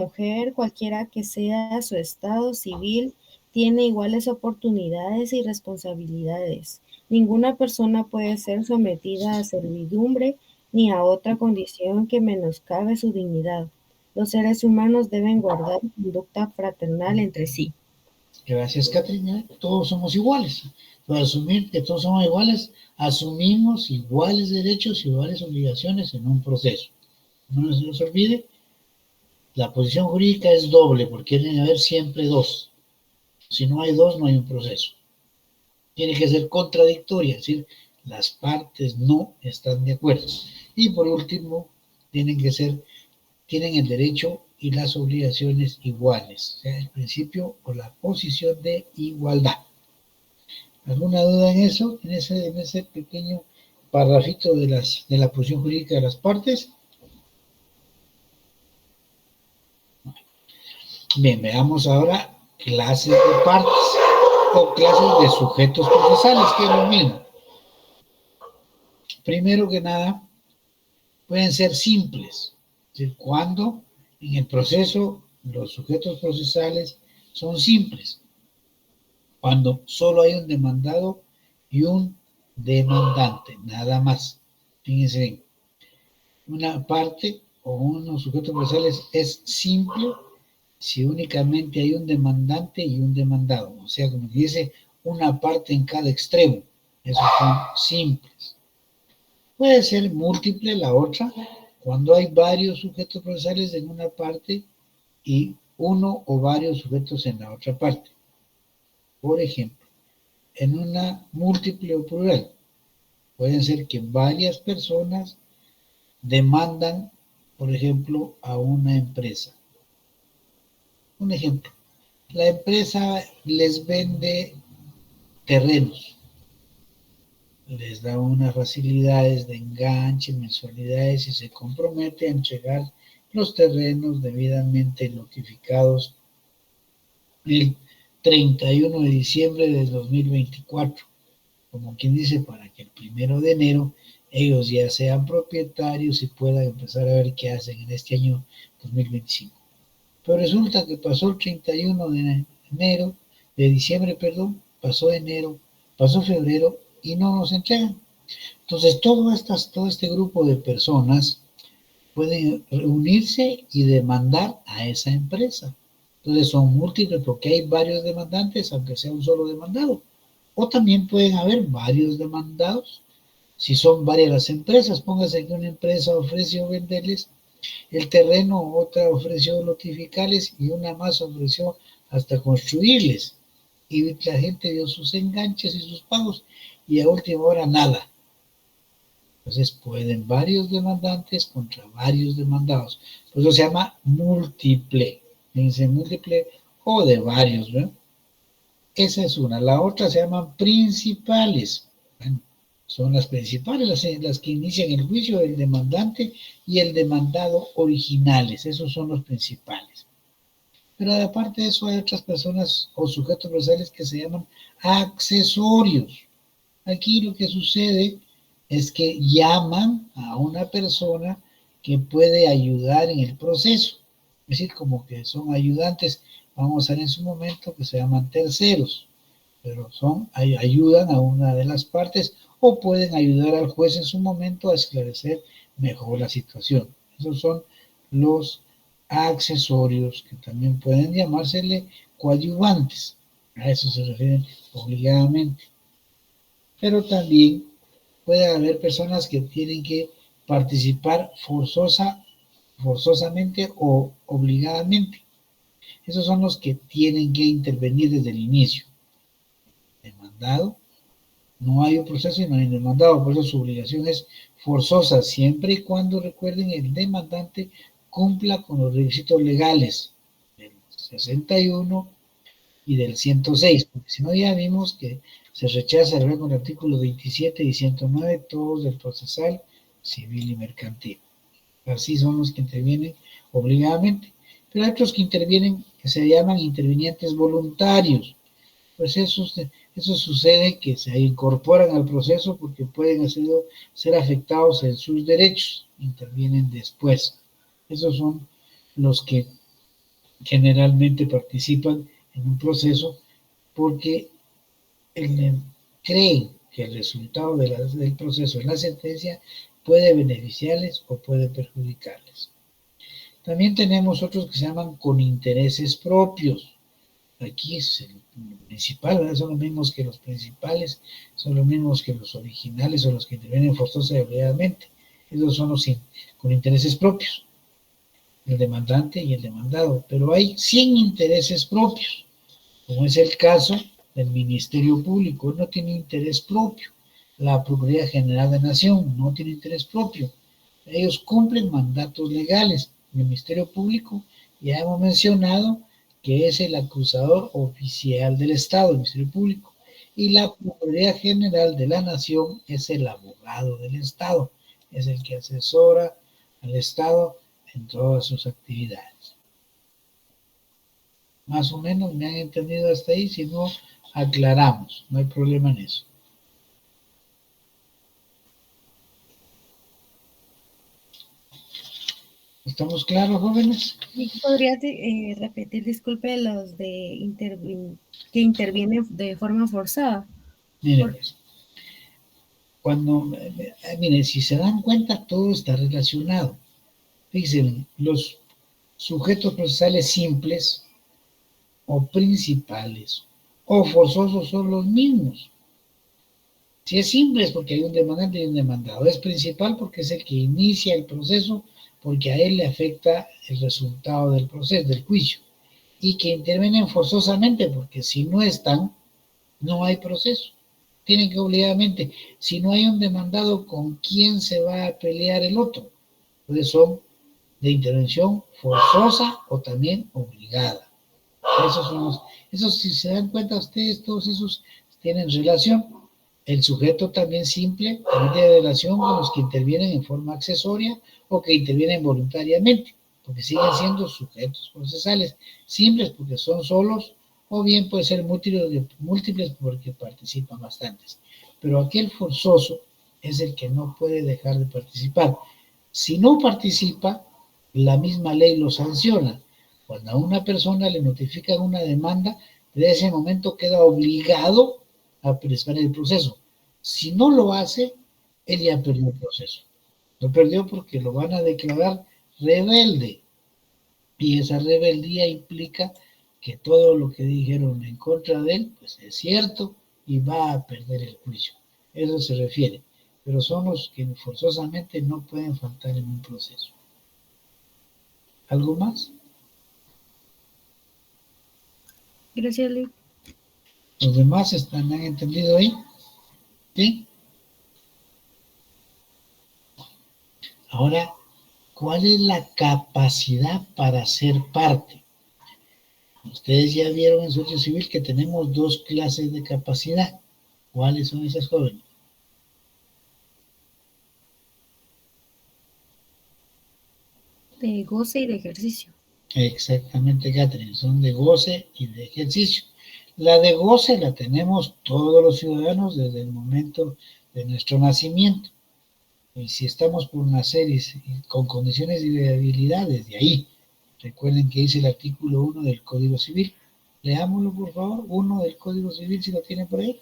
mujer, cualquiera que sea su estado civil, tiene iguales oportunidades y responsabilidades. Ninguna persona puede ser sometida a servidumbre ni a otra condición que menoscabe su dignidad. Los seres humanos deben guardar conducta fraternal entre sí. Gracias, Catrina. Todos somos iguales. Para asumir que todos somos iguales, asumimos iguales derechos y iguales obligaciones en un proceso. No se nos olvide, la posición jurídica es doble, porque tiene que haber siempre dos. Si no hay dos, no hay un proceso. Tiene que ser contradictoria, es decir, las partes no están de acuerdo. Y por último, tienen el derecho y las obligaciones iguales, o sea, el principio o la posición de igualdad. ¿Alguna duda en eso? En ese pequeño parrafito de la posición jurídica de las partes. Bien, veamos ahora clases de partes o clases de sujetos procesales, que es lo mismo. Primero que nada, pueden ser simples, es decir, cuando en el proceso los sujetos procesales son simples, cuando solo hay un demandado y un demandante, nada más. Fíjense bien, una parte o unos sujetos procesales es simple si únicamente hay un demandante y un demandado, o sea, como que dice, una parte en cada extremo, esos son simples. Puede ser múltiple la otra, cuando hay varios sujetos procesales en una parte y uno o varios sujetos en la otra parte. Por ejemplo, en una múltiple o plural, pueden ser que varias personas demandan, por ejemplo, a una empresa. Un ejemplo, la empresa les vende terrenos, les da unas facilidades de enganche, mensualidades y se compromete a entregar los terrenos debidamente notificados el 31 de diciembre de 2024, como quien dice, para que el 1 de enero ellos ya sean propietarios y puedan empezar a ver qué hacen en este año 2025. Pero resulta que pasó el 31 de diciembre, perdón, pasó enero, pasó febrero y no nos entregan. Entonces, todo este grupo de personas pueden reunirse y demandar a esa empresa. Entonces, son múltiples porque hay varios demandantes, aunque sea un solo demandado. O también pueden haber varios demandados si son varias las empresas. Póngase que una empresa ofreció venderles el terreno, otra ofreció notificarles y una más ofreció hasta construirles. Y la gente dio sus enganches y sus pagos y a última hora nada. Entonces pueden varios demandantes contra varios demandados. Por eso se llama múltiple. Dice múltiple o de varios, ¿no? Esa es una. La otra se llaman principales. Bueno, son las principales, las que inician el juicio, el demandante y el demandado originales. Esos son los principales. Pero aparte de eso hay otras personas o sujetos procesales que se llaman accesorios. Aquí lo que sucede es que llaman a una persona que puede ayudar en el proceso. Es decir, como que son ayudantes, vamos a ver en su momento, que se llaman terceros, pero ayudan a una de las partes o pueden ayudar al juez en su momento a esclarecer mejor la situación. Esos son los accesorios, que también pueden llamársele coadyuvantes. A eso se refieren obligadamente. Pero también puede haber personas que tienen que participar forzosamente o obligadamente. Esos son los que tienen que intervenir desde el inicio. Demandado, no hay un proceso y no hay demandado, por eso su obligación es forzosa, siempre y cuando, recuerden, el demandante cumpla con los requisitos legales del 61 y del 106, porque si no ya vimos que se rechaza el con el artículo 27 y 109, todos del procesal, civil y mercantil. Así son los que intervienen obligadamente. Pero hay otros que intervienen, que se llaman intervinientes voluntarios. Pues eso sucede que se incorporan al proceso porque pueden ser afectados en sus derechos, intervienen después. Esos son los que generalmente participan en un proceso porque creen que el resultado del proceso en la sentencia puede beneficiarles o puede perjudicarles. También tenemos otros que se llaman con intereses propios. Aquí es el principal, ¿verdad? Son los mismos que los principales, son los mismos que los originales o los que intervienen forzosa y obligadamente. Esos son los con intereses propios, el demandante y el demandado. Pero hay 100 intereses propios, como es el caso del Ministerio Público. Él no tiene interés propio. La Procuraduría General de Nación no tiene interés propio. Ellos cumplen mandatos legales. El Ministerio Público, ya hemos mencionado, que es el acusador oficial del Estado, el Ministerio Público. Y la Procuraduría General de la Nación es el abogado del Estado, es el que asesora al Estado en todas sus actividades. Más o menos me han entendido hasta ahí, si no, aclaramos, no hay problema en eso. ¿Estamos claros, jóvenes? ¿Podrías repetir, disculpe, los que intervienen de forma forzada? Miren, pues, miren, si se dan cuenta, todo está relacionado. Fíjense, los sujetos procesales simples o principales o forzosos son los mismos. Si es simple es porque hay un demandante y un demandado. Es principal porque es el que inicia el proceso, porque a él le afecta el resultado del proceso, del juicio. Y que intervienen forzosamente porque si no están, no hay proceso. Tienen que obligadamente, si no hay un demandado, ¿con quién se va a pelear el otro? Entonces son de intervención forzosa o también obligada. Esos, si se dan cuenta ustedes, todos esos tienen relación. El sujeto también simple también tiene relación con los que intervienen en forma accesoria o que intervienen voluntariamente, porque siguen siendo sujetos procesales simples porque son solos, o bien puede ser múltiples porque participan bastantes. Pero aquel forzoso es el que no puede dejar de participar. Si no participa, la misma ley lo sanciona. Cuando a una persona le notifican una demanda, desde ese momento queda obligado a participar en el proceso. Si no lo hace, él ya perdió el proceso. Lo perdió porque lo van a declarar rebelde. Y esa rebeldía implica que todo lo que dijeron en contra de él, pues es cierto y va a perder el juicio. Eso se refiere. Pero son los que forzosamente no pueden faltar en un proceso. ¿Algo más? Gracias, Luis. ¿Los demás han entendido ahí? ¿Sí? Ahora, ¿cuál es la capacidad para ser parte? Ustedes ya vieron en socio civil que tenemos dos clases de capacidad. ¿Cuáles son esas, jóvenes? De goce y de ejercicio. Exactamente, Catherine, son de goce y de ejercicio. La de goce la tenemos todos los ciudadanos desde el momento de nuestro nacimiento. Y si estamos por nacer con condiciones de viabilidad, desde ahí. Recuerden que dice el artículo 1 del Código Civil. Leámoslo, por favor, 1 del Código Civil, si lo tienen por ahí.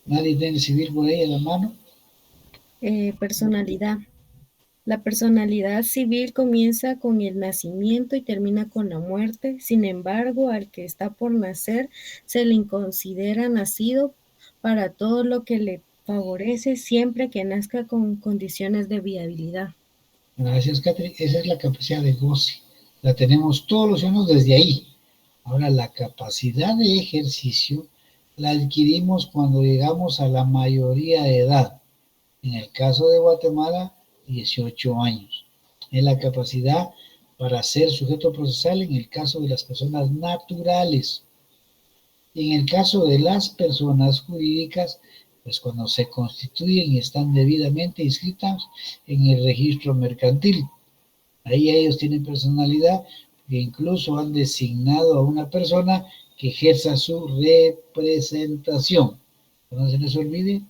¿Nadie tiene civil por ahí a la mano? Personalidad. La personalidad civil comienza con el nacimiento y termina con la muerte. Sin embargo, al que está por nacer se le considera nacido para todo lo que le favorece siempre que nazca con condiciones de viabilidad. Gracias, Catherine. Esa es la capacidad de goce. La tenemos todos los ciudadanos desde ahí. Ahora, la capacidad de ejercicio la adquirimos cuando llegamos a la mayoría de edad. En el caso de Guatemala, 18 años. Es la capacidad para ser sujeto procesal en el caso de las personas naturales. Y en el caso de las personas jurídicas, pues cuando se constituyen y están debidamente inscritas en el registro mercantil. Ahí ellos tienen personalidad, que incluso han designado a una persona que ejerza su representación. No se les olvide,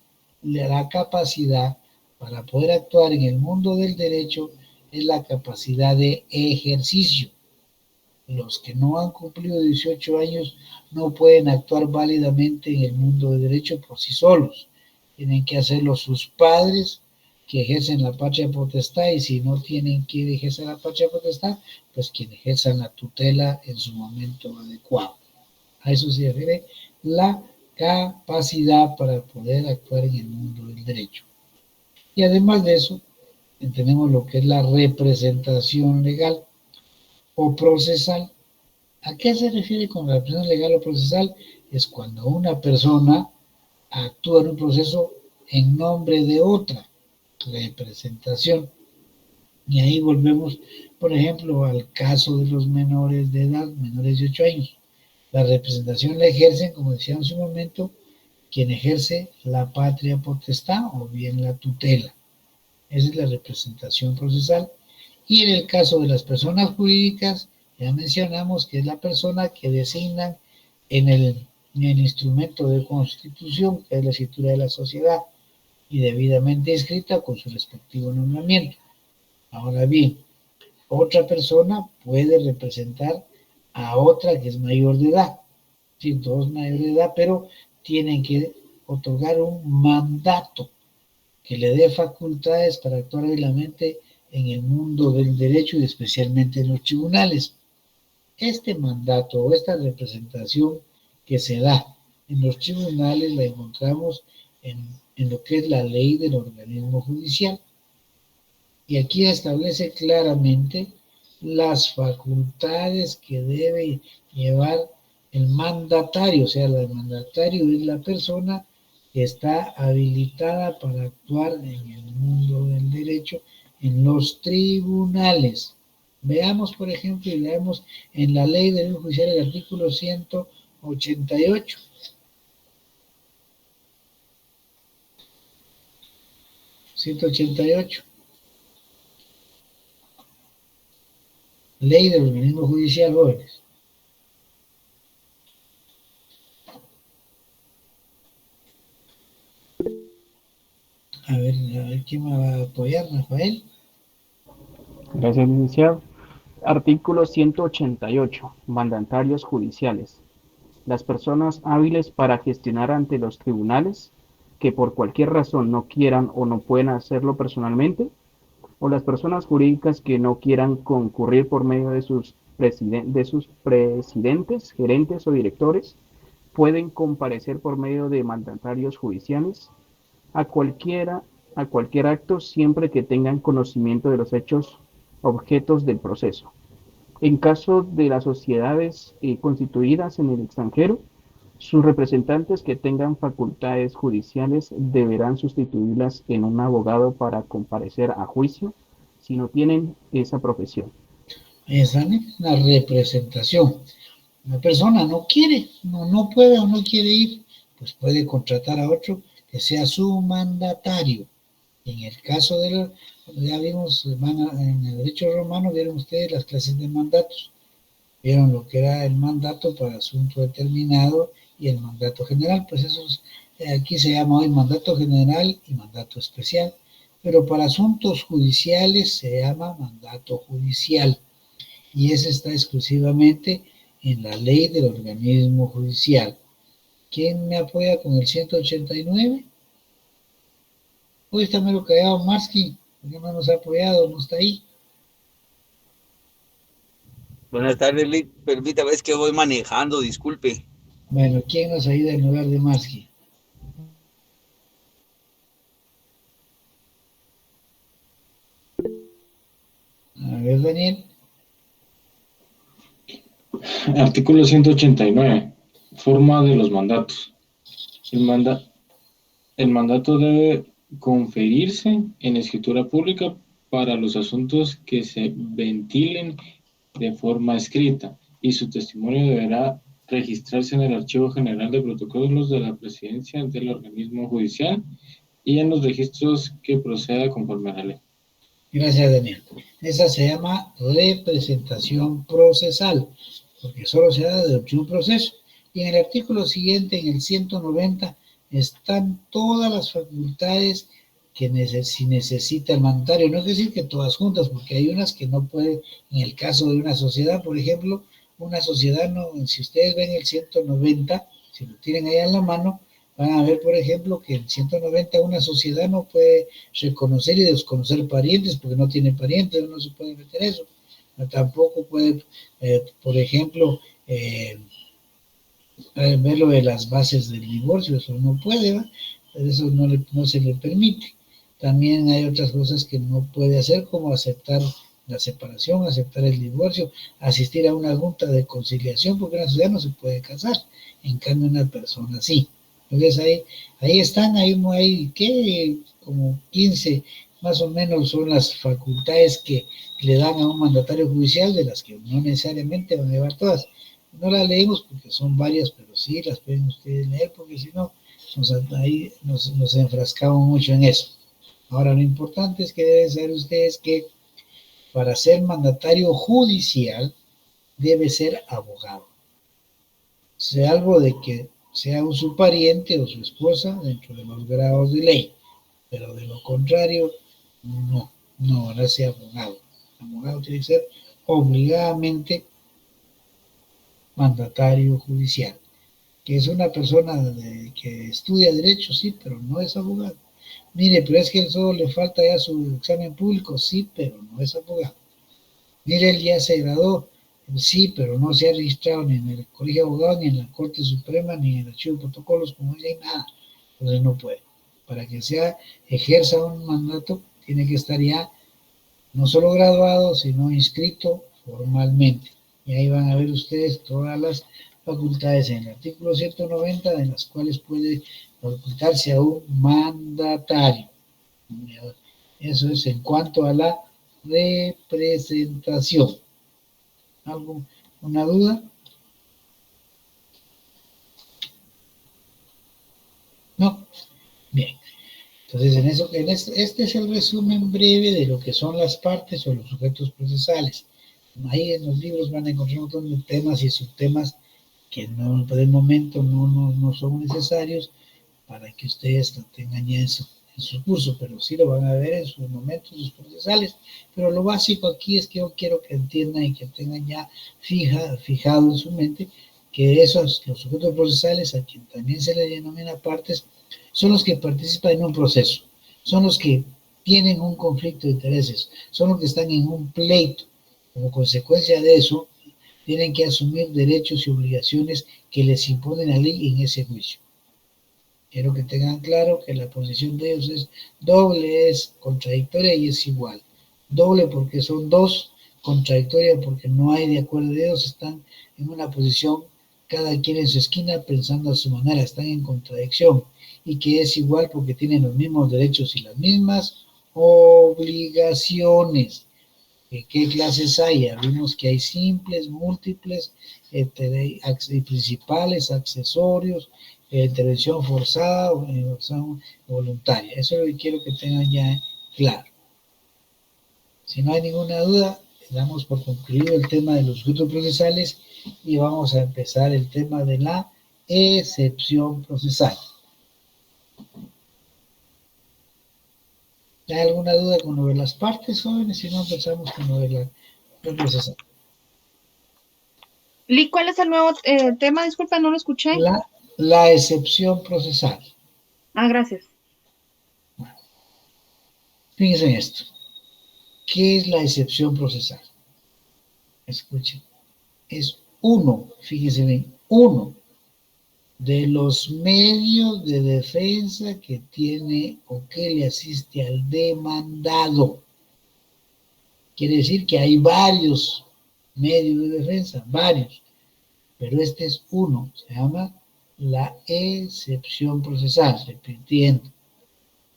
la capacidad para poder actuar en el mundo del derecho es la capacidad de ejercicio. Los que no han cumplido 18 años no pueden actuar válidamente en el mundo del derecho por sí solos. Tienen que hacerlo sus padres que ejercen la patria potestad, y si no tienen quien ejerza la patria potestad, pues quien ejerza la tutela en su momento adecuado. A eso se refiere la capacidad para poder actuar en el mundo del derecho. Y además de eso, tenemos lo que es la representación legal o procesal. ¿A qué se refiere con representación legal o procesal? Es cuando una persona actúa en un proceso en nombre de otra, representación. Y ahí volvemos, por ejemplo, al caso de los menores de edad, menores de 8 años. La representación la ejercen, como decía en su momento, quien ejerce la patria potestad o bien la tutela. Esa es la representación procesal. Y en el caso de las personas jurídicas, ya mencionamos que es la persona que designan en el instrumento de constitución, que es la escritura de la sociedad, y debidamente inscrita con su respectivo nombramiento. Ahora bien, otra persona puede representar a otra que es mayor de edad. Sí, todos mayores de edad, pero tienen que otorgar un mandato que le dé facultades para actuar hábilmente en el mundo del derecho y especialmente en los tribunales. Este mandato o esta representación que se da en los tribunales la encontramos en lo que es la ley del organismo judicial. Y aquí establece claramente las facultades que debe llevar el mandatario. O sea, el mandatario es la persona que está habilitada para actuar en el mundo del derecho en los tribunales. Veamos, por ejemplo, y leamos en la ley del judicial el artículo 188. 188. Ley del organismo judicial, jóvenes. A ver quién me va a apoyar, Rafael. Gracias, licenciado. Artículo 188. Mandatarios judiciales. Las personas hábiles para gestionar ante los tribunales que por cualquier razón no quieran o no puedan hacerlo personalmente, o las personas jurídicas que no quieran concurrir por medio de sus presidentes, gerentes o directores, pueden comparecer por medio de mandatarios judiciales a cualquiera, a cualquier acto siempre que tengan conocimiento de los hechos objetos del proceso. En caso de las sociedades constituidas en el extranjero, sus representantes que tengan facultades judiciales deberán sustituirlas en un abogado para comparecer a juicio si no tienen esa profesión. Esa es la representación. Una persona no quiere, no puede o no quiere ir, pues puede contratar a otro que sea su mandatario. En el caso de ya vimos, en el derecho romano, vieron ustedes las clases de mandatos. Vieron lo que era el mandato para asunto determinado y el mandato general. Pues eso aquí se llama hoy mandato general y mandato especial. Pero para asuntos judiciales se llama mandato judicial. Y ese está exclusivamente en la ley del organismo judicial. ¿Quién me apoya con el 189? Hoy está mero callado Marsky, porque no nos ha apoyado, no está ahí. Buenas tardes, Lick. Permítame, es que voy manejando, disculpe. Bueno, ¿quién nos ayuda en lugar de Marsky? A ver, Daniel. Artículo 189. Forma de los mandatos. El mandato debe conferirse en escritura pública para los asuntos que se ventilen de forma escrita, y su testimonio deberá registrarse en el Archivo General de Protocolos de la Presidencia del organismo judicial y en los registros que proceda conforme a la ley. Gracias, Daniel. Esa se llama representación procesal, porque solo se da de un proceso. Y en el artículo siguiente, en el 190, están todas las facultades que si necesita el mandatario. No es decir que todas juntas, porque hay unas que no puede, en el caso de una sociedad, por ejemplo, una sociedad, no, si ustedes ven el 190, si lo tienen ahí en la mano, van a ver, por ejemplo, que el 190 una sociedad no puede reconocer y desconocer parientes, porque no tiene parientes, no se puede meter eso. Tampoco puede, por ejemplo, ver lo de las bases del divorcio, eso no puede, ¿va? Eso no se le permite. También hay otras cosas que no puede hacer, como aceptar la separación, aceptar el divorcio, asistir a una junta de conciliación, porque una sociedad no se puede casar, en cambio una persona sí. Entonces ahí están, hay ¿qué? Como 15 más o menos son las facultades que le dan a un mandatario judicial, de las que no necesariamente van a llevar todas. No las leemos porque son varias, pero sí las pueden ustedes leer, porque si no, ahí nos enfrascamos mucho en eso. Ahora, lo importante es que deben saber ustedes que para ser mandatario judicial debe ser abogado. Sea algo de que sea su pariente o su esposa dentro de los grados de ley, pero de lo contrario, no van a ser abogado. El abogado tiene que ser obligadamente mandatario judicial, que es una persona que estudia derecho, sí, pero no es abogado. Mire, pero es que él solo le falta ya su examen público, sí, pero no es abogado. Mire, él ya se graduó, sí, pero no se ha registrado ni en el Colegio de Abogados, ni en la Corte Suprema, ni en el Archivo de Protocolos, como ella, hay nada. Entonces no puede. Para que ejerza un mandato, tiene que estar ya no solo graduado, sino inscrito formalmente. Y ahí van a ver ustedes todas las facultades en el artículo 190, de las cuales puede facultarse a un mandatario. Eso es en cuanto a la representación. ¿Una duda? ¿No? Bien. Entonces, este es el resumen breve de lo que son las partes o los sujetos procesales. Ahí en los libros van a encontrar un montón de temas y subtemas que no, por el momento no son necesarios para que ustedes lo tengan ya en su curso, pero sí lo van a ver en sus momentos, sus procesales. Pero lo básico aquí es que yo quiero que entiendan y que tengan ya fijado en su mente que los sujetos procesales, a quien también se le denomina partes, son los que participan en un proceso, son los que tienen un conflicto de intereses, son los que están en un pleito. Como consecuencia de eso, tienen que asumir derechos y obligaciones que les impone la ley en ese juicio. Quiero que tengan claro que la posición de ellos es doble, es contradictoria y es igual. Doble porque son dos, contradictoria porque no hay de acuerdo de ellos, están en una posición cada quien en su esquina pensando a su manera, están en contradicción. Y que es igual porque tienen los mismos derechos y las mismas obligaciones. ¿Qué clases hay? Ya vimos que hay simples, múltiples, principales, accesorios, intervención forzada o intervención voluntaria. Eso es lo que quiero que tengan ya claro. Si no hay ninguna duda, damos por concluido el tema de los sujetos procesales y vamos a empezar el tema de la excepción procesal. ¿Hay alguna duda con lo de las partes, jóvenes? Si no, empezamos con lo de la procesal. Lee, ¿cuál es el nuevo tema? Disculpa, no lo escuché. La excepción procesal. Gracias. Bueno, fíjense en esto. ¿Qué es la excepción procesal? Escuchen. Es fíjense bien, uno de los medios de defensa que tiene o que le asiste al demandado. Quiere decir que hay varios medios de defensa, varios, pero este es uno, se llama la excepción procesal, repitiendo,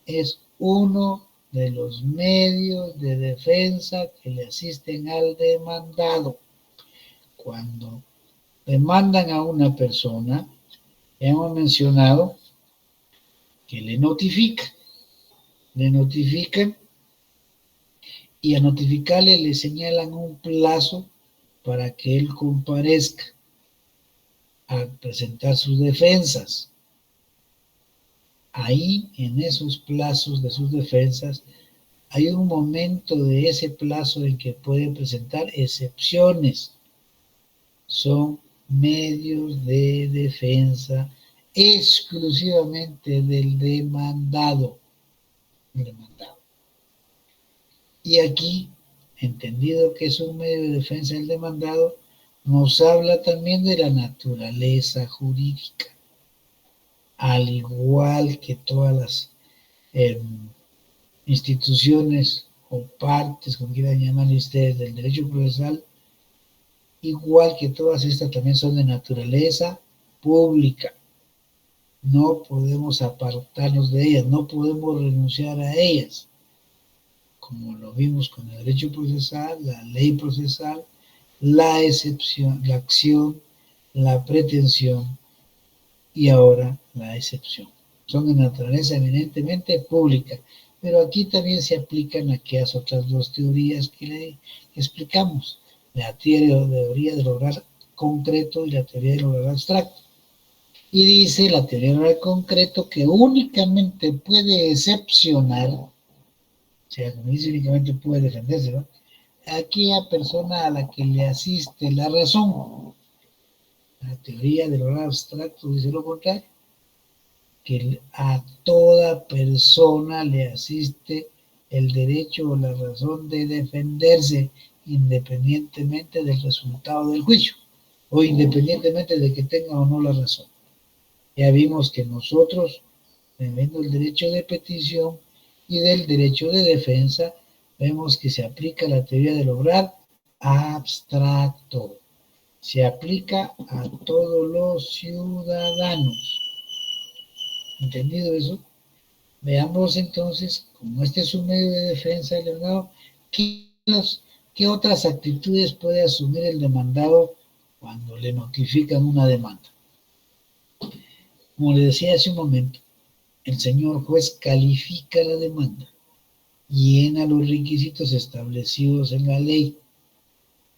es uno de los medios de defensa que le asisten al demandado. Cuando demandan a una persona, hemos mencionado que le notifican y a notificarle le señalan un plazo para que él comparezca a presentar sus defensas. Ahí, en esos plazos de sus defensas, hay un momento de ese plazo en que puede presentar excepciones. Son medios de defensa exclusivamente del demandado. Y aquí, entendido que es un medio de defensa del demandado, nos habla también de la naturaleza jurídica, al igual que todas las instituciones o partes, como quieran llamar ustedes, del derecho procesal, igual que todas estas también son de naturaleza pública. No podemos apartarnos de ellas, no podemos renunciar a ellas. Como lo vimos con el derecho procesal, la ley procesal, la excepción, la acción, la pretensión y ahora la excepción. Son de naturaleza eminentemente pública, pero aquí también se aplican aquellas otras dos teorías que le explicamos, la teoría del oral concreto y la teoría del oral abstracto. Y dice la teoría del oral concreto que únicamente puede excepcionar, o sea, como dice, únicamente puede defenderse, ¿no?, aquella persona a la que le asiste la razón. La teoría del oral abstracto dice lo contrario, que a toda persona le asiste el derecho o la razón de defenderse independientemente del resultado del juicio o independientemente de que tenga o no la razón. Ya vimos que nosotros, dependiendo del derecho de petición y del derecho de defensa, vemos que se aplica la teoría del oral abstracto. Se aplica a todos los ciudadanos. ¿Entendido eso? Veamos entonces, como este es un medio de defensa del demandado, ¿qué otras actitudes puede asumir el demandado cuando le notifican una demanda? Como le decía hace un momento, el señor juez califica la demanda, llena los requisitos establecidos en la ley,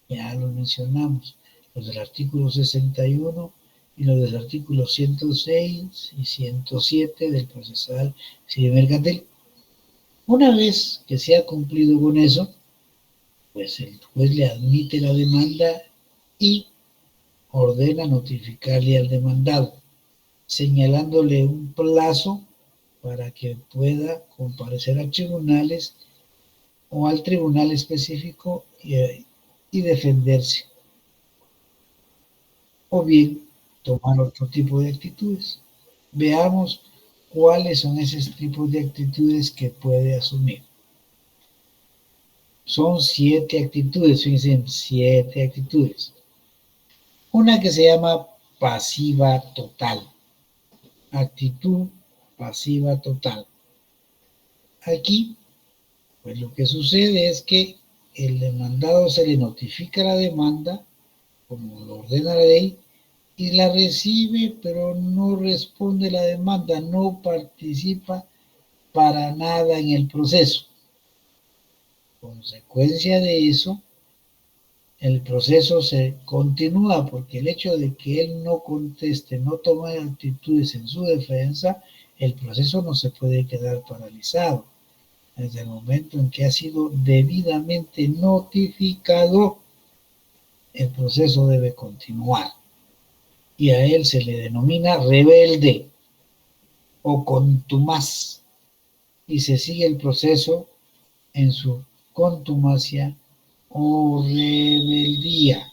ya lo mencionamos, los del artículo 61 y los del artículo 106 y 107 del procesal civil mercantil. Una vez que se ha cumplido con eso, pues el juez le admite la demanda y ordena notificarle al demandado, señalándole un plazo para que pueda comparecer a tribunales o al tribunal específico y defenderse. O bien tomar otro tipo de actitudes. Veamos cuáles son esos tipos de actitudes que puede asumir. Son 7 actitudes, fíjense, 7 actitudes. Una que se llama pasiva total. Actitud pasiva total. Aquí, pues lo que sucede es que el demandado se le notifica la demanda, como lo ordena la ley, y la recibe, pero no responde la demanda, no participa para nada en el proceso. Consecuencia de eso, el proceso se continúa porque el hecho de que él no conteste, no tome actitudes en su defensa, el proceso no se puede quedar paralizado. Desde el momento en que ha sido debidamente notificado, el proceso debe continuar. Y a él se le denomina rebelde o contumaz. Y se sigue el proceso en su contumacia o rebeldía.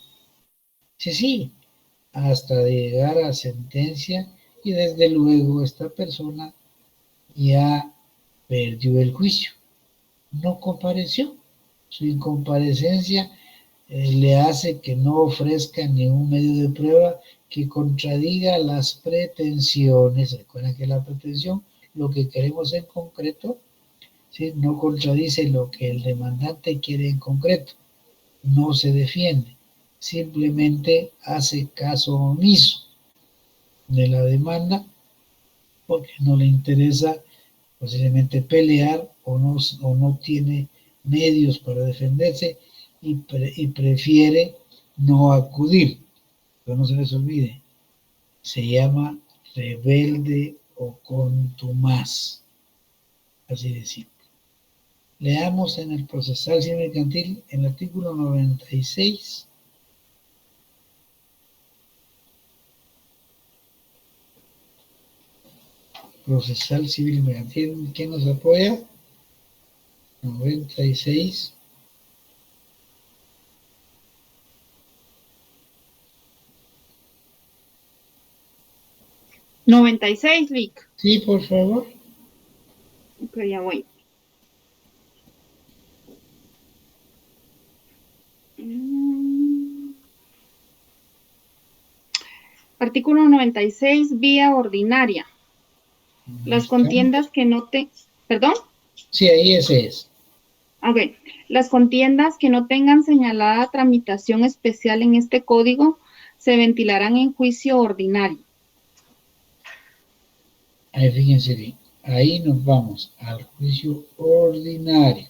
Sí, hasta llegar a sentencia y desde luego esta persona ya perdió el juicio. No compareció. Su incomparecencia le hace que no ofrezca ningún medio de prueba que contradiga las pretensiones. Recuerden que la pretensión, lo que queremos en concreto, ¿sí?, no contradice lo que el demandante quiere en concreto. No se defiende, simplemente hace caso omiso de la demanda porque no le interesa posiblemente pelear o no tiene medios para defenderse y prefiere no acudir. Pero no se les olvide, se llama rebelde o contumaz. Así de simple. Leamos en el procesal civil mercantil el artículo 96. Procesal civil mercantil, ¿quién nos apoya? 96. ¿96, Lick? Sí, por favor. Ok, ya voy. Artículo 96, vía ordinaria. Las contiendas que no te... ¿Perdón? Sí, ahí ese es. Ok. Las contiendas que no tengan señalada tramitación especial en este código se ventilarán en juicio ordinario. Ahí fíjense bien. Ahí nos vamos al juicio ordinario.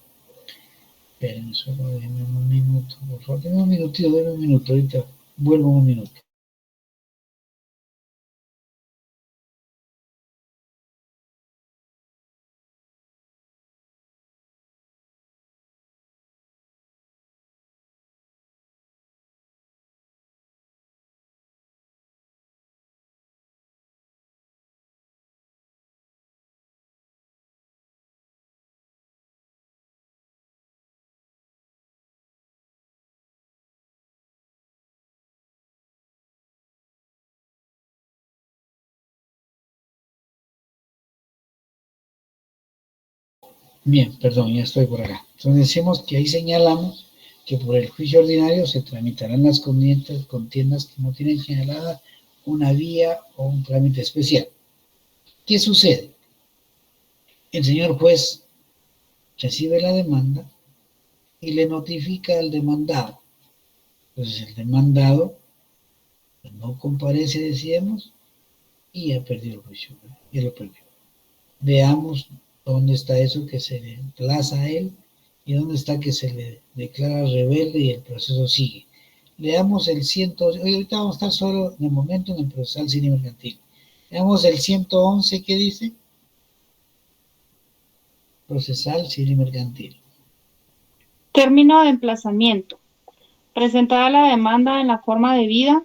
Esperen, solo denme un minuto, por favor. Denme un minutito, denme un minuto. Ahorita vuelvo un minuto. Bien, perdón, ya estoy por acá. Entonces decimos que ahí señalamos que por el juicio ordinario se tramitarán las contiendas que no tienen señalada una vía o un trámite especial. ¿Qué sucede? El señor juez recibe la demanda y le notifica al demandado. Entonces el demandado pues, no comparece, decíamos, y ya perdió el juicio, ya lo perdió. Veamos dónde está eso que se le emplaza a él y dónde está que se le declara rebelde y el proceso sigue. Leamos el 100, ahorita vamos a estar solo de momento en el procesal civil mercantil. Leamos el 111, ¿qué dice? Procesal civil mercantil. Término de emplazamiento. Presentada la demanda en la forma debida,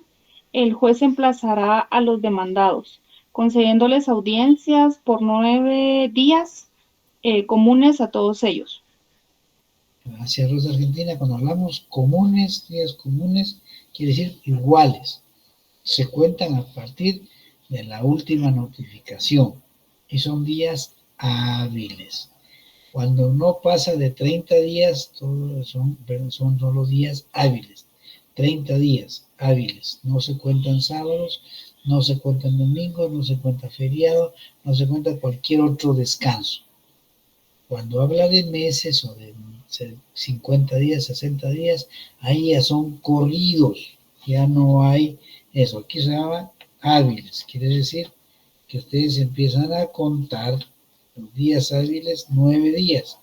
el juez emplazará a los demandados, concediéndoles audiencias por 9 días comunes a todos ellos. Hacia Rosa Argentina, cuando hablamos comunes, días comunes, quiere decir iguales. Se cuentan a partir de la última notificación y son días hábiles. Cuando no pasa de 30 días, son solo días hábiles. 30 días hábiles. No se cuentan sábados, no se cuentan domingos, no se cuenta feriado, no se cuenta cualquier otro descanso. Cuando habla de meses o de 50 días, 60 días, ahí ya son corridos, ya no hay eso. Aquí se llama hábiles, quiere decir que ustedes empiezan a contar los días hábiles 9 días.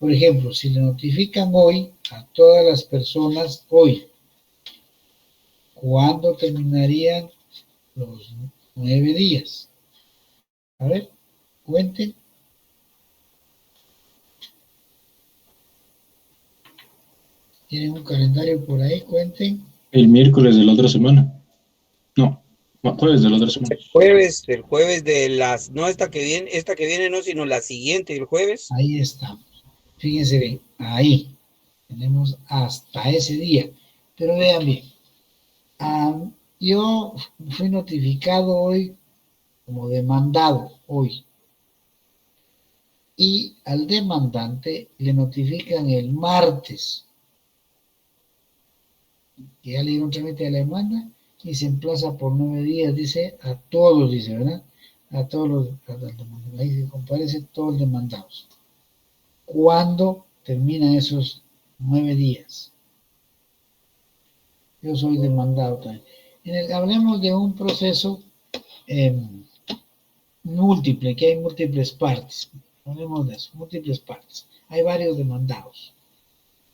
Por ejemplo, si le notifican hoy a todas las personas hoy, ¿cuándo terminarían los 9 días? A ver, cuenten. ¿Tienen un calendario por ahí? Cuenten. El miércoles de la otra semana. No, jueves de la otra semana. El jueves de las, no esta que viene no, sino la siguiente, el jueves. Ahí estamos. Fíjense bien, ahí tenemos hasta ese día. Pero vean bien, yo fui notificado hoy como demandado hoy. Y al demandante le notifican el martes que ya le dieron trámite a la demanda y se emplaza por 9 días, dice, a todos, dice, ¿verdad? A todos los demandados. Ahí se comparece todos los demandados. ¿Cuándo terminan esos 9 días? Yo soy demandado también. Hablemos de un proceso múltiple, que hay múltiples partes. Hablemos de eso, múltiples partes. Hay varios demandados.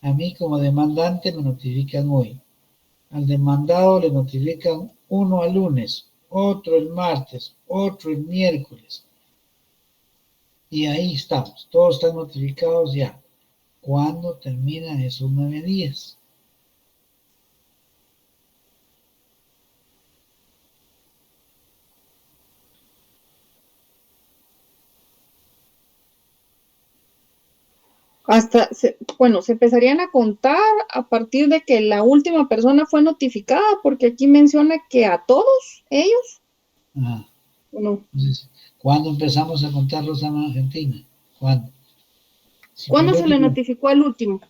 A mí como demandante me notifican hoy. Al demandado le notifican uno al lunes, otro el martes, otro el miércoles. Y ahí estamos, todos están notificados ya. ¿Cuándo terminan esos 9 días? Se empezarían a contar a partir de que la última persona fue notificada, porque aquí menciona que a todos ellos, Ah, no. entonces, ¿cuándo empezamos a contarlos en Argentina? ¿Cuándo? Si fue ¿Cuándo el se le último, notificó al último?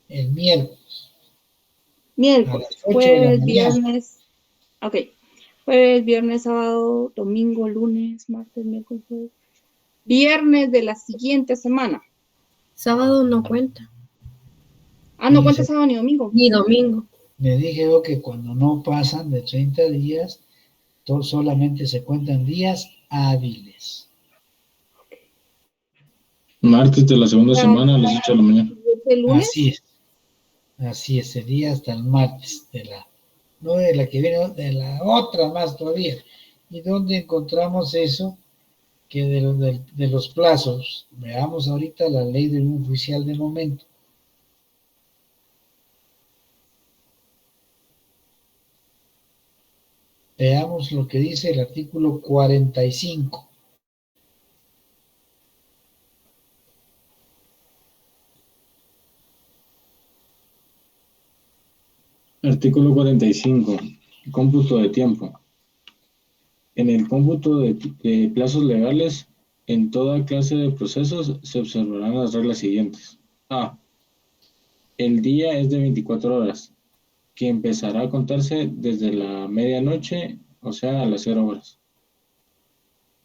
el miércoles, a las Miércoles, 8 de la jueves, mañana. viernes, ok. Jueves, viernes, sábado, domingo, lunes, martes, miércoles, jueves. Viernes de la siguiente semana. Sábado no cuenta, Ah, no cuenta sábado ni domingo. ni domingo. Le dije yo que cuando no pasan de 30 días, solamente se cuentan días hábiles. Martes de la segunda semana a las 8 de la mañana. ¿El lunes? Así es, sería hasta el martes no de la que viene, de la otra más todavía. ¿Y dónde encontramos eso? Que de los plazos, veamos ahorita la ley del oficial de momento. Veamos lo que dice el artículo 45. Artículo 45. Cómputo de tiempo. En el cómputo de plazos legales, en toda clase de procesos se observarán las reglas siguientes. A. El día es de 24 horas, que empezará a contarse desde la medianoche, o sea, a las 0 horas.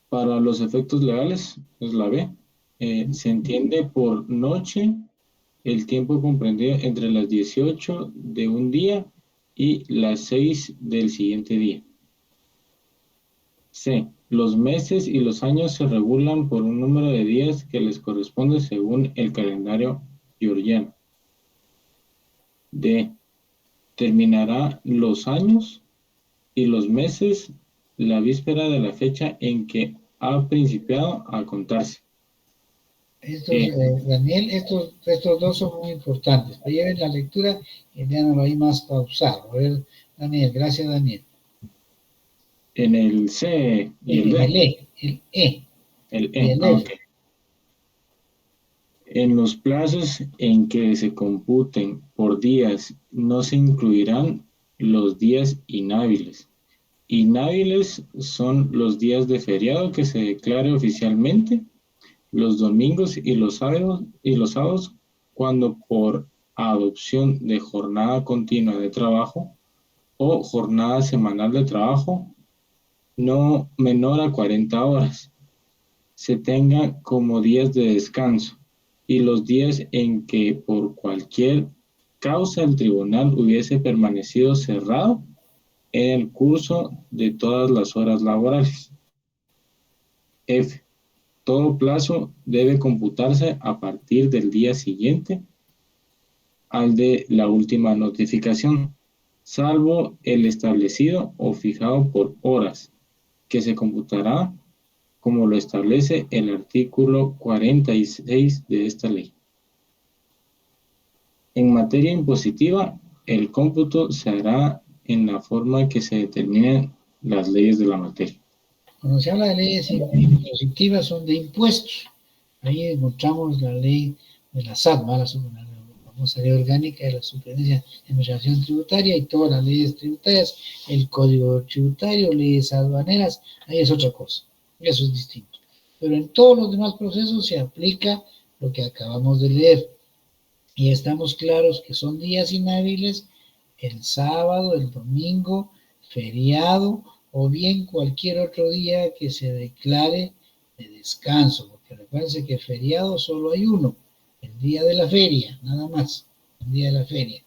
Para los efectos legales, es la B, se entiende por noche el tiempo comprendido entre las 18 de un día y las 6 del siguiente día. C. Los meses y los años se regulan por un número de días que les corresponde según el calendario georgiano. D. Terminará los años y los meses la víspera de la fecha en que ha principiado a contarse. Daniel, estos dos son muy importantes. Lleven la lectura y déjenlo ahí más pausado. A ver, Daniel, gracias, Daniel. En el C y el D. El E. El E, ok. En los plazos en que se computen por días no se incluirán los días inhábiles. Inhábiles son los días de feriado que se declare oficialmente, los domingos y los sábados cuando por adopción de jornada continua de trabajo o jornada semanal de trabajo no menor a 40 horas se tenga como días de descanso y los días en que por cualquier causa el tribunal hubiese permanecido cerrado en el curso de todas las horas laborales. F. Todo plazo debe computarse a partir del día siguiente al de la última notificación, salvo el establecido o fijado por horas, que se computará como lo establece el artículo 46 de esta ley. En materia impositiva, el cómputo se hará en la forma que se determinen las leyes de la materia. Cuando se habla de leyes impositivas son de impuestos. Ahí encontramos la ley de la SATMA, la famosa ley orgánica de la Superintendencia de Administración Tributaria y todas las leyes tributarias, el Código Tributario, leyes aduaneras, ahí es otra cosa. Eso es distinto. Pero en todos los demás procesos se aplica lo que acabamos de leer. Y estamos claros que son días inhábiles el sábado, el domingo, feriado o bien cualquier otro día que se declare de descanso. Porque recuérdense que feriado solo hay uno, el día de la feria, nada más, el día de la feria.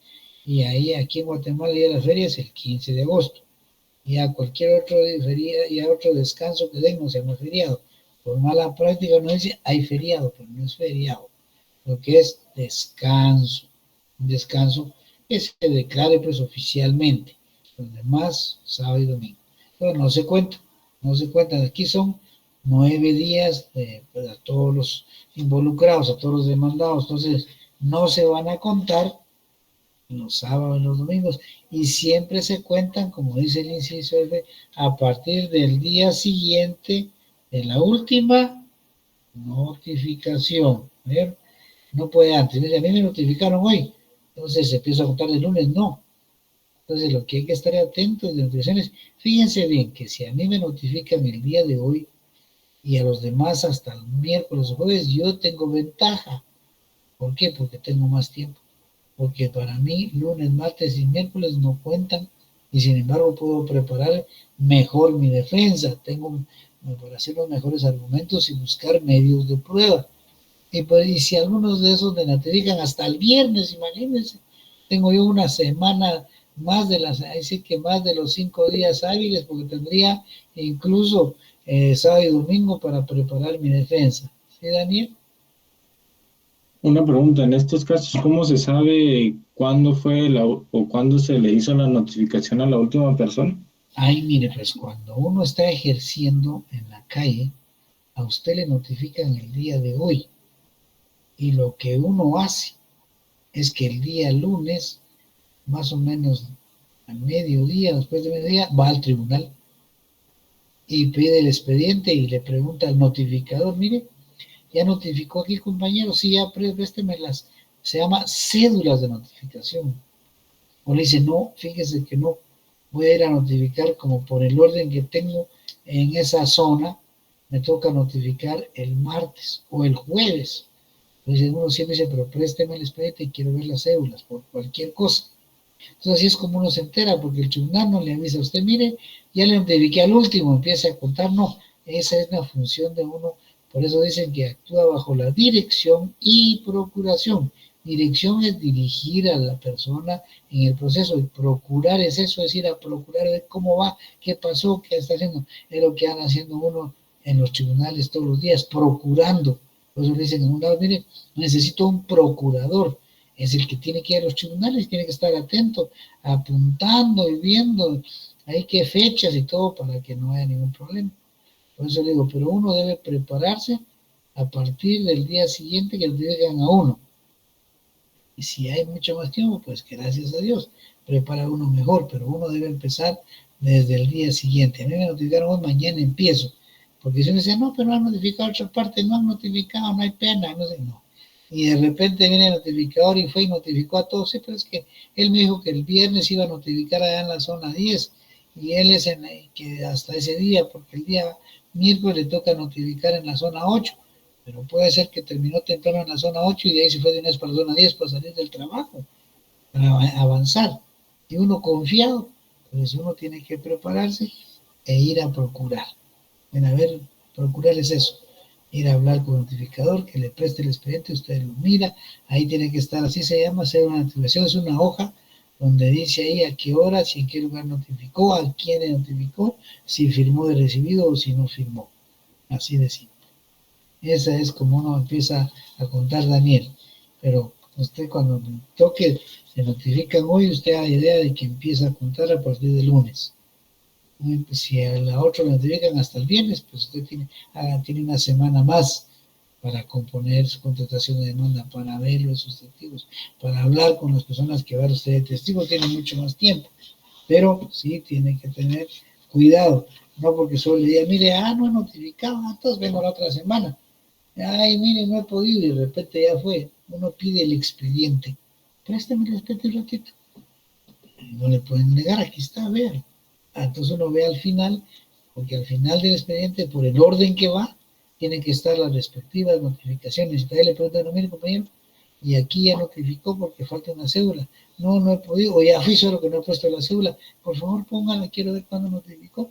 Y ahí aquí en Guatemala el día de la feria es el 15 de agosto. Y a cualquier otro feria y a otro descanso que den no se llama feriado. Por mala práctica no dice hay feriado, pero no es feriado. Lo que es descanso. Un descanso que se declare pues oficialmente. Los demás, sábado y domingo. Pero no se cuentan. Aquí son 9 días a todos los involucrados, a todos los demandados. Entonces, no se van a contar los sábados y los domingos. Y siempre se cuentan, como dice el inciso F, a partir del día siguiente de la última notificación. ¿Ver? No puede antes. A mí me notificaron hoy, entonces se empieza a contar de lunes. No. Entonces, lo que hay que estar atentos de notificaciones, fíjense bien que si a mí me notifican el día de hoy y a los demás hasta el miércoles o jueves, yo tengo ventaja. ¿Por qué? Porque tengo más tiempo. Porque para mí lunes, martes y miércoles no cuentan y sin embargo puedo preparar mejor mi defensa. Tengo para hacer los mejores argumentos y buscar medios de prueba. Y pues, y si algunos de esos me notifican hasta el viernes, imagínense, tengo yo una semana más así que más de los 5 días hábiles, porque tendría incluso sábado y domingo para preparar mi defensa. ¿Sí, Daniel? Una pregunta, en estos casos, ¿cómo se sabe cuándo fue o cuándo se le hizo la notificación a la última persona? Ay, mire, pues cuando uno está ejerciendo en la calle, a usted le notifican el día de hoy. Y lo que uno hace es que el día lunes, más o menos a mediodía, después de mediodía, va al tribunal y pide el expediente y le pregunta al notificador, mire, ya notificó aquí, compañero, sí, ya présteme se llama cédulas de notificación. O le dice, no, fíjese que no, voy a ir a notificar como por el orden que tengo en esa zona, me toca notificar el martes o el jueves. Entonces uno siempre dice, pero présteme el expediente y quiero ver las cédulas por cualquier cosa. Entonces así es como uno se entera, porque el tribunal no le avisa a usted, mire, ya le notifiqué al último, empieza a contar, no, esa es la función de uno, por eso dicen que actúa bajo la dirección y procuración. Dirección es dirigir a la persona en el proceso y procurar es eso, es ir a procurar ver cómo va, qué pasó, qué está haciendo, es lo que anda haciendo uno en los tribunales todos los días, procurando. Por eso le dicen en un lado, mire, necesito un procurador, es el que tiene que ir a los tribunales, tiene que estar atento, apuntando y viendo ahí qué fechas y todo para que no haya ningún problema. Por eso le digo, pero uno debe prepararse a partir del día siguiente que le digan a uno. Y si hay mucho más tiempo, pues gracias a Dios, prepara uno mejor, pero uno debe empezar desde el día siguiente. A mí me notificaron hoy, mañana empiezo. Porque si uno dice, no, pero no han notificado otra parte, no han notificado, no hay pena, no sé, no. Y de repente viene el notificador y fue y notificó a todos. Sí, pero es que él me dijo que el viernes iba a notificar allá en la zona 10 y él es que hasta ese día, porque el día miércoles le toca notificar en la zona 8, pero puede ser que terminó temprano en la zona 8 y de ahí se fue de una vez para la zona 10 para salir del trabajo, para avanzar. Y uno confiado, pues uno tiene que prepararse e ir a procurar. A ver, procurarles eso, ir a hablar con el notificador, que le preste el expediente, usted lo mira, ahí tiene que estar, así se llama, hacer una notificación, es una hoja donde dice ahí a qué hora, si en qué lugar notificó, a quién le notificó, si firmó de recibido o si no firmó, así de simple. Esa es como uno empieza a contar, Daniel, pero usted cuando toque, se notifican hoy, usted da idea de que empieza a contar a partir del lunes. Si a la otra lo notifican hasta el viernes, pues usted tiene una semana más para componer su contratación de demanda, para ver los sustantivos, para hablar con las personas que va a usted de testigo, tiene mucho más tiempo. Pero sí tiene que tener cuidado, no porque solo le diga, mire, no he notificado, entonces vengo la otra semana. Ay, mire, no he podido y de repente ya fue. Uno pide el expediente. Préstame el expediente un ratito. No le pueden negar, aquí está, vean. Entonces uno ve al final, porque al final del expediente, por el orden que va, tienen que estar las respectivas notificaciones. Entonces le preguntan, no, mire compañero, y aquí ya notificó porque falta una cédula. No, no he podido, o ya fui solo que no he puesto la cédula. Por favor, póngala, quiero ver cuándo notificó.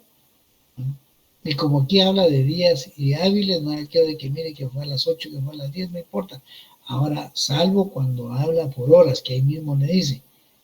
Y como aquí habla de días y hábiles, no quiero de que mire que fue a las 8, que fue a las 10, no importa. Ahora, salvo cuando habla por horas, que ahí mismo le dice.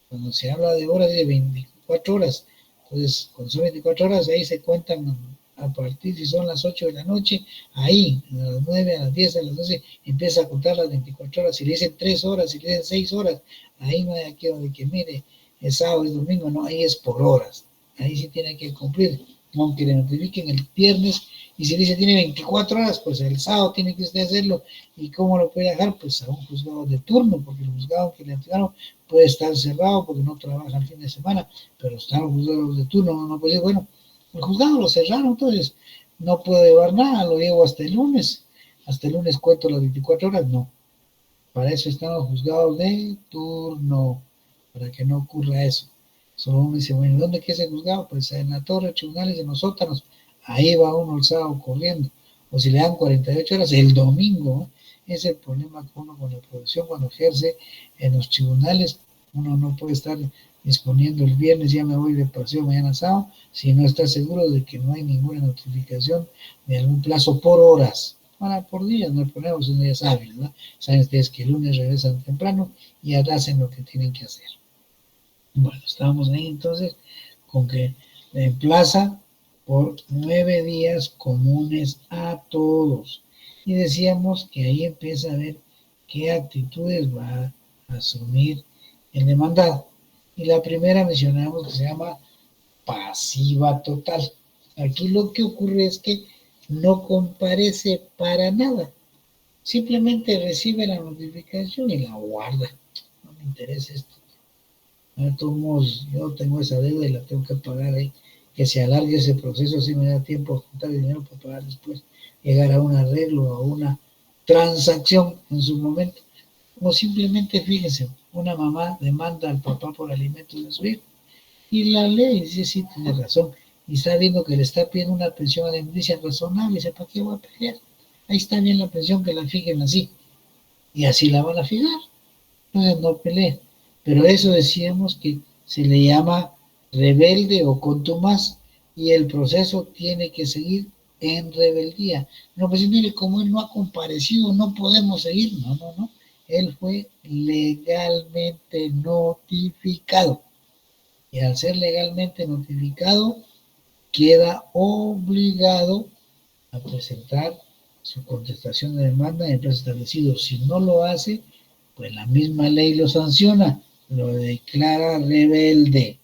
Cuando se habla de horas, de 24 horas. Entonces, cuando son 24 horas, ahí se cuentan a partir, si son las 8 de la noche, ahí, a las 9, a las 10, a las 12, empieza a contar las 24 horas. Si le dicen 3 horas, si le dicen 6 horas, ahí no hay quiero de que mire, es sábado y domingo, no, ahí es por horas. Ahí sí tiene que cumplir. aunque le notifiquen el viernes, y si dice tiene 24 horas, pues el sábado tiene que usted hacerlo. ¿Y cómo lo puede dejar? Pues a un juzgado de turno, porque el juzgado que le entregaron puede estar cerrado porque no trabaja el fin de semana, pero están los juzgados de turno, no puede decir, bueno, el juzgado lo cerraron, entonces no puedo llevar nada, lo llevo hasta el lunes cuento las 24 horas, no. Para eso están los juzgados de turno, para que no ocurra eso. Solo uno dice, bueno, ¿dónde queda ese juzgado? Pues en la torre, tribunales, en los sótanos. Ahí va uno el sábado corriendo. O si le dan 48 horas, el domingo. Es el problema que uno con la profesión cuando ejerce en los tribunales. Uno no puede estar disponiendo el viernes, ya me voy de paseo mañana sábado, si no está seguro de que no hay ninguna notificación de algún plazo por horas. Ahora por días, no hay problema, uno ya sabe, ¿verdad? Saben ustedes que el lunes regresan temprano y ya hacen lo que tienen que hacer. Bueno, estábamos ahí entonces con que la emplaza por 9 días comunes a todos. Y decíamos que ahí empieza a ver qué actitudes va a asumir el demandado. Y la primera mencionamos que se llama pasiva total. Aquí lo que ocurre es que no comparece para nada. Simplemente recibe la notificación y la guarda. No me interesa esto. De todos modos, yo tengo esa deuda y la tengo que pagar ahí. Que se alargue ese proceso, así me da tiempo a juntar dinero para pagar después, llegar a un arreglo, a una transacción en su momento. O simplemente, fíjense, una mamá demanda al papá por alimentos de su hijo y la ley dice, sí, tiene razón, y está viendo que le está pidiendo una pensión alimenticia razonable, dice, ¿para qué voy a pelear? Ahí está bien la pensión, que la fijen así, y así la van a fijar, entonces no peleen. Pero eso decíamos que se le llama rebelde o contumaz, y el proceso tiene que seguir en rebeldía. No, pues mire, como él no ha comparecido, no podemos seguir. No, no, no. Él fue legalmente notificado. Y al ser legalmente notificado, queda obligado a presentar su contestación de demanda en el plazo establecido. Si no lo hace, pues la misma ley lo sanciona, lo declara rebelde.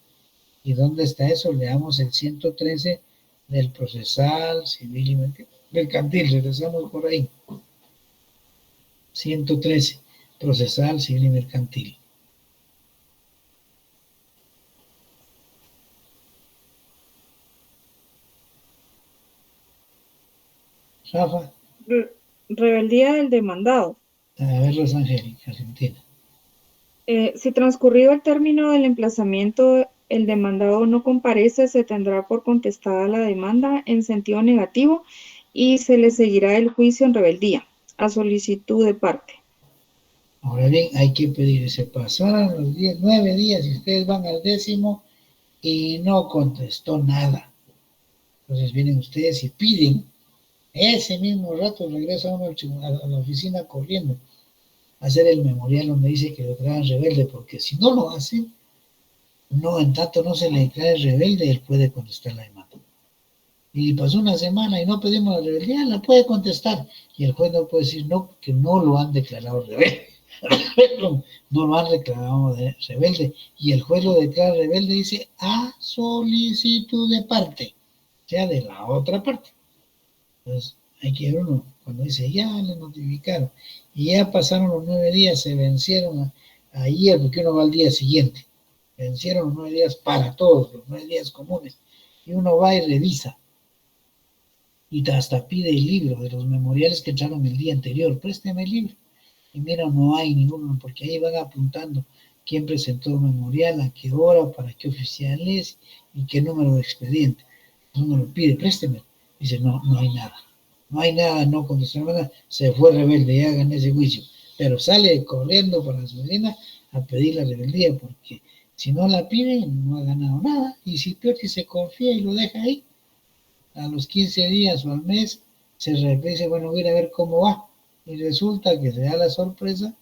¿Y dónde está eso? Leamos el 113 del procesal civil y mercantil. Regresamos por ahí. 113, procesal civil y mercantil. Rafa. Rebeldía del demandado. A ver, Rosangélica, Argentina. Si transcurrido el término del emplazamiento, el demandado no comparece, se tendrá por contestada la demanda en sentido negativo y se le seguirá el juicio en rebeldía, a solicitud de parte. Ahora bien, hay que pedir, se pasaron los 9 días y ustedes van al 10º y no contestó nada. Entonces vienen ustedes y piden, ese mismo rato regresa uno a la oficina corriendo a hacer el memorial donde dice que lo declaran rebelde, porque si no lo hacen, no, en tanto no se le declare rebelde, él puede contestar la demanda. Y pasó una semana y no pedimos la rebeldía, la puede contestar. Y el juez no puede decir no, que no lo han declarado rebelde. No lo han declarado rebelde. Y el juez lo declara rebelde, dice a solicitud de parte, o sea, de la otra parte. Entonces, hay que ver uno, cuando dice ya le notificaron y ya pasaron los 9 días, se vencieron ayer, porque uno va al día siguiente. Vencieron los 9 días para todos, los 9 días comunes. Y uno va y revisa. Y hasta pide el libro de los memoriales que entraron el día anterior. Présteme el libro. Y mira, no hay ninguno, porque ahí van apuntando quién presentó el memorial, a qué hora, para qué oficial es y qué número de expediente. Uno lo pide, présteme. Dice, no, no hay nada. No hay nada, no contestó nada. Se fue rebelde, ya gané ese juicio. Pero sale corriendo para su oficina a pedir la rebeldía, porque si no la pide, no ha ganado nada. Y si peor que se confía y lo deja ahí, a los 15 días o al mes, se regresa, bueno, voy a ir a ver cómo va. Y resulta que se da la sorpresa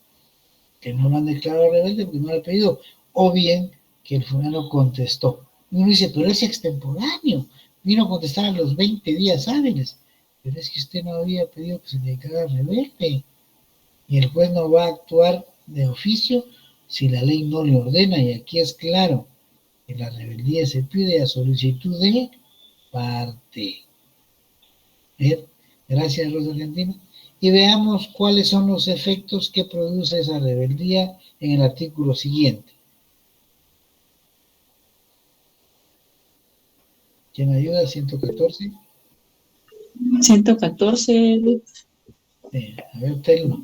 que no lo han declarado rebelde porque no lo ha pedido. O bien que el fulano contestó. Y uno dice, pero es extemporáneo. Vino a contestar a los 20 días hábiles. Pero es que usted no había pedido que se declarara rebelde. Y el juez no va a actuar de oficio si la ley no le ordena. Y aquí es claro que la rebeldía se pide a solicitud de parte. Bien, gracias, Rosa Argentina. Y veamos cuáles son los efectos que produce esa rebeldía en el artículo siguiente. ¿Quién ayuda? 114. 114. A ver, Telma.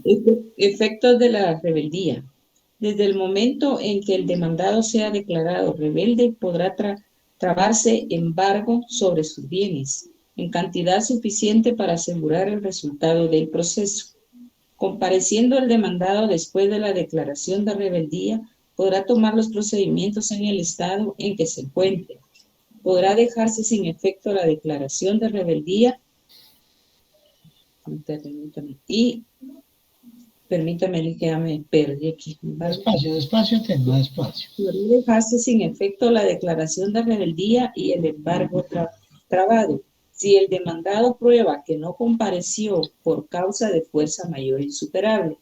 Efectos de la rebeldía. Desde el momento en que el demandado sea declarado rebelde, podrá trabarse embargo sobre sus bienes en cantidad suficiente para asegurar el resultado del proceso. Compareciendo el demandado después de la declaración de rebeldía, podrá tomar los procedimientos en el estado en que se encuentre. Podrá dejarse sin efecto la declaración de rebeldía y permítame que ya me perdí aquí. Despacio, despacio, Telma, despacio. Podrá dejarse sin efecto la declaración de rebeldía y el embargo trabado si el demandado prueba que no compareció por causa de fuerza mayor insuperable.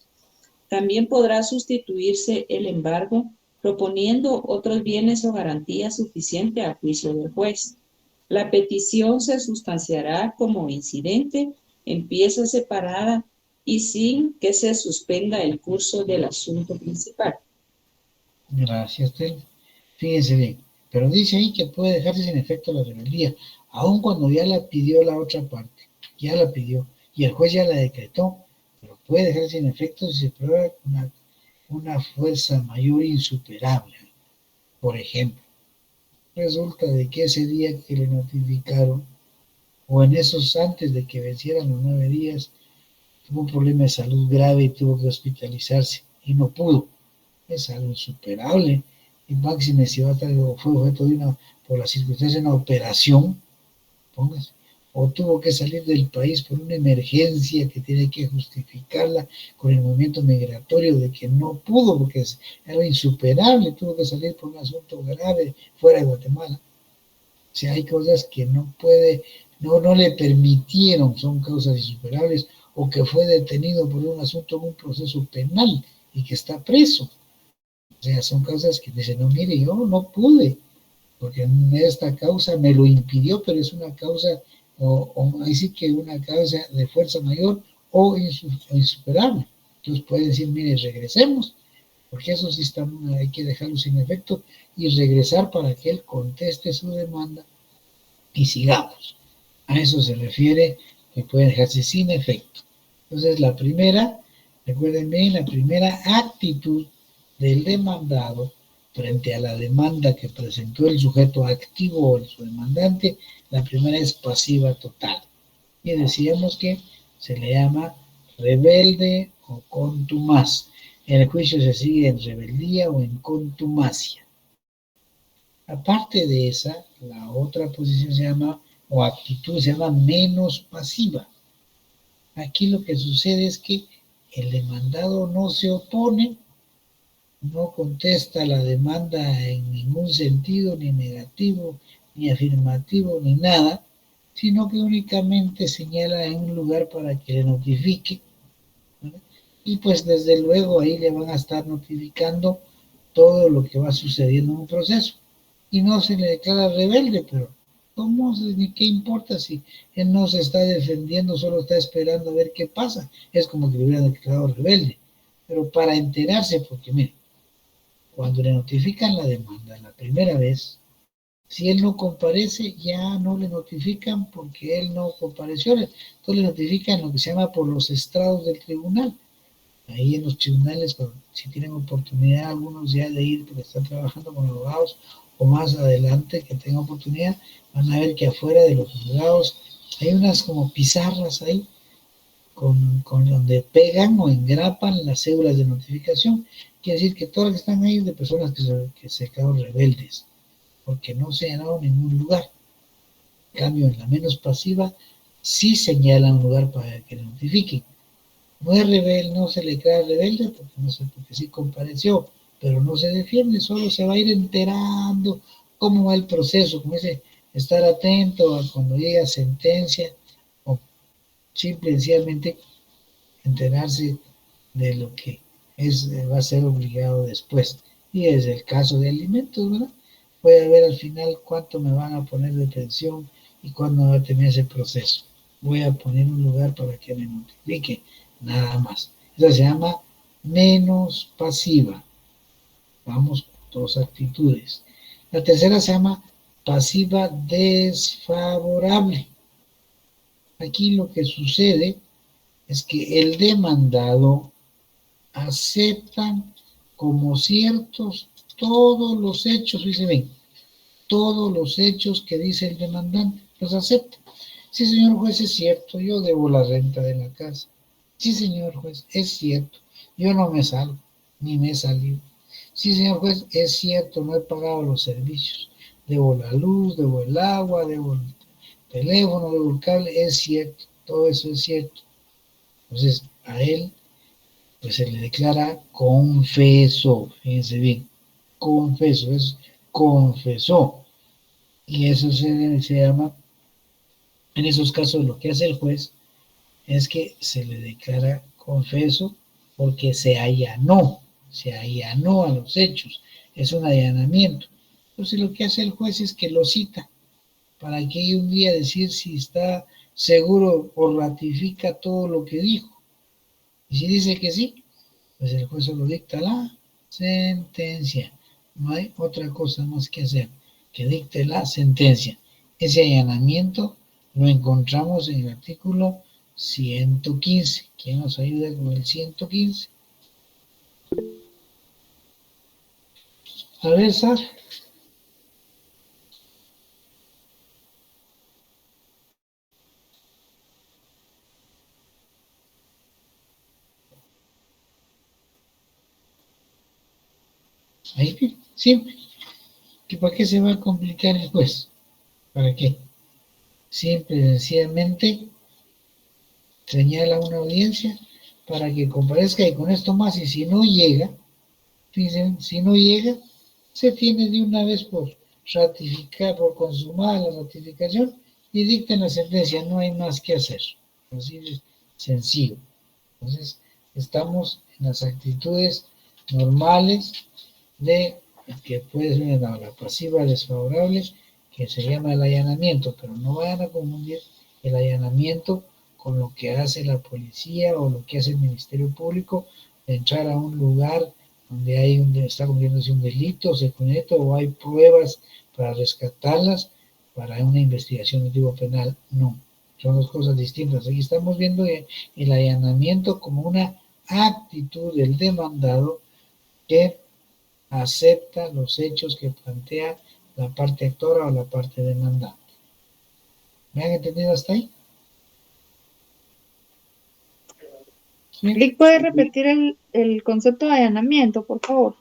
También podrá sustituirse el embargo proponiendo otros bienes o garantías suficientes a juicio del juez. La petición se sustanciará como incidente en pieza separada y sin que se suspenda el curso del asunto principal. Gracias, Telma. Fíjense bien, pero dice ahí que puede dejarse sin efecto la rebeldía, aun cuando ya la pidió la otra parte, ya la pidió, y el juez ya la decretó, pero puede dejarse sin efecto si se prueba una fuerza mayor insuperable. Por ejemplo, resulta de que ese día que le notificaron, o en esos antes de que vencieran los 9 días, tuvo un problema de salud grave y tuvo que hospitalizarse, y no pudo. Es algo insuperable. Y máxime si va a estar, fue objeto de por las circunstancias, una operación, póngase, o tuvo que salir del país por una emergencia que tiene que justificarla con el movimiento migratorio de que no pudo porque era insuperable, tuvo que salir por un asunto grave fuera de Guatemala. O sea, hay cosas que no puede, no le permitieron, son causas insuperables, o que fue detenido por un asunto en un proceso penal y que está preso. O sea, son causas que dicen, no, mire, yo no pude, porque esta causa me lo impidió, pero es una causa, ahí sí que una causa de fuerza mayor o insuperable. Entonces pueden decir, mire, regresemos, porque eso sí está, hay que dejarlo sin efecto y regresar para que él conteste su demanda y sigamos. A eso se refiere que puede dejarse sin efecto. Entonces la primera, recuerden bien, la primera actitud del demandado frente a la demanda que presentó el sujeto activo o el su demandante, la primera es pasiva total. Y decíamos que se le llama rebelde o contumaz. El juicio se sigue en rebeldía o en contumacia. Aparte de esa, la otra posición se llama, o actitud se llama menos pasiva. Aquí lo que sucede es que el demandado no se opone, no contesta la demanda en ningún sentido, ni negativo, ni afirmativo, ni nada, sino que únicamente señala en un lugar para que le notifique, ¿verdad? Y pues desde luego ahí le van a estar notificando todo lo que va sucediendo en un proceso. Y no se le declara rebelde, pero ¿cómo? Ni qué importa si él no se está defendiendo, solo está esperando a ver qué pasa. Es como que le hubieran declarado rebelde. Pero para enterarse, porque mire, cuando le notifican la demanda la primera vez, si él no comparece, ya no le notifican porque él no compareció. Entonces le notifican lo que se llama por los estrados del tribunal. Ahí en los tribunales, si tienen oportunidad algunos ya de ir porque están trabajando con abogados, o más adelante que tengan oportunidad, van a ver que afuera de los juzgados hay unas como pizarras ahí, con donde pegan o engrapan las cédulas de notificación. Quiere decir que todas las que están ahí de personas que se quedaron rebeldes, porque no se han dado en ningún lugar. En cambio, en la menos pasiva, sí señalan un lugar para que le notifiquen. No es rebelde, no se le crea rebelde porque, no sé, porque sí compareció, pero no se defiende, solo se va a ir enterando cómo va el proceso, como dice, estar atento a cuando llega sentencia, o simple y sencillamente enterarse de lo que va a ser obligado después. Y es el caso de alimentos, ¿verdad? Voy a ver al final cuánto me van a poner de pensión y cuándo va a tener ese proceso. Voy a poner un lugar para que me notifique, nada más. Esa se llama menos pasiva. Vamos con 2 actitudes. La tercera se llama pasiva desfavorable. Aquí lo que sucede es que el demandado acepta como ciertos todos los hechos, dice, ven, todos los hechos que dice el demandante, los acepta. Sí, señor juez, es cierto, yo debo la renta de la casa. Sí, señor juez, es cierto, yo no me salgo, ni me he salido. Sí, señor juez, es cierto, no he pagado los servicios. Debo la luz, debo el agua, debo el teléfono, debo el cable, es cierto, todo eso es cierto. Entonces, a él pues se le declara confeso, fíjense bien, confeso, es confesó. Y eso se llama, en esos casos lo que hace el juez es que se le declara confeso porque se allanó a los hechos, es un allanamiento. Entonces lo que hace el juez es que lo cita para que un día decir si está seguro o ratifica todo lo que dijo. Y si dice que sí, pues el juez solo dicta la sentencia. No hay otra cosa más que hacer que dicte la sentencia. Ese allanamiento lo encontramos en el artículo 115. ¿Quién nos ayuda con el 115? A ver, Sar. Ahí, simple. ¿Para qué se va a complicar el juez? ¿Para qué? Simple y sencillamente señala una audiencia para que comparezca y con esto más, y si no llega, fíjense, si no llega, se tiene de una vez por ratificar, por consumar la ratificación y dicta la sentencia, no hay más que hacer. Así de sencillo. Entonces, estamos en las actitudes normales de que puede ser la pasiva desfavorable, que se llama el allanamiento, pero no vayan a confundir el allanamiento con lo que hace la policía o lo que hace el Ministerio Público de entrar a un lugar donde está cometiéndose un delito, secreto, o hay pruebas para rescatarlas para una investigación de tipo penal. No, son dos cosas distintas. Aquí estamos viendo el allanamiento como una actitud del demandado que acepta los hechos que plantea la parte actora o la parte demandante. ¿Me han entendido hasta ahí? ¿Sí? ¿Puede repetir el concepto de allanamiento, por favor?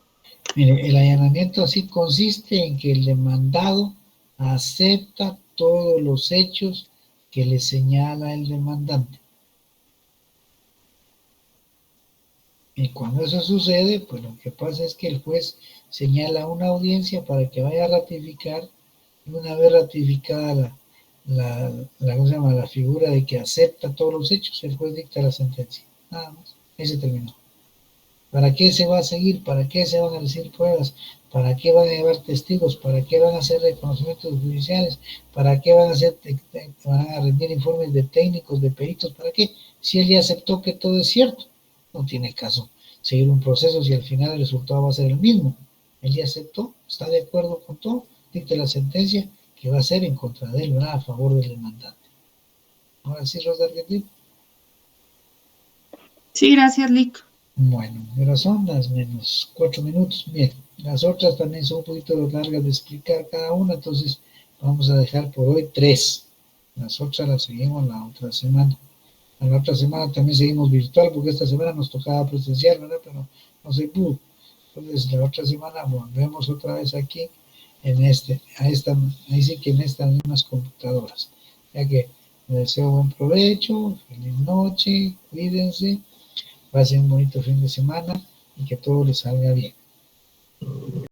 Mire, el allanamiento así consiste en que el demandado acepta todos los hechos que le señala el demandante. Y cuando eso sucede, pues lo que pasa es que el juez señala una audiencia para que vaya a ratificar, y una vez ratificada ¿cómo se llama? La figura de que acepta todos los hechos, el juez dicta la sentencia. Nada más. Ahí se terminó. ¿Para qué se va a seguir? ¿Para qué se van a decir pruebas? ¿Para qué van a llevar testigos? ¿Para qué van a hacer reconocimientos judiciales? ¿Para qué van a rendir informes de técnicos, de peritos? ¿Para qué? Si él ya aceptó que todo es cierto, no tiene caso seguir un proceso si al final el resultado va a ser el mismo. Él ya aceptó, está de acuerdo con todo, dicta la sentencia que va a ser en contra de él, ¿verdad? A favor del demandante. Ahora sí, Rosa Argentina. Sí, gracias, Lic. Bueno, ahora son las menos 4 minutos. Bien, las otras también son un poquito largas de explicar cada una, entonces vamos a dejar por hoy 3. Las otras las seguimos la otra semana. La otra semana también seguimos virtual, porque esta semana nos tocaba presencial, ¿verdad? Pero no se pudo. Entonces la otra semana volvemos otra vez aquí, ahí sí que en estas mismas computadoras. Ya que les deseo buen provecho, feliz noche, cuídense. Pasen un bonito fin de semana y que todo les salga bien.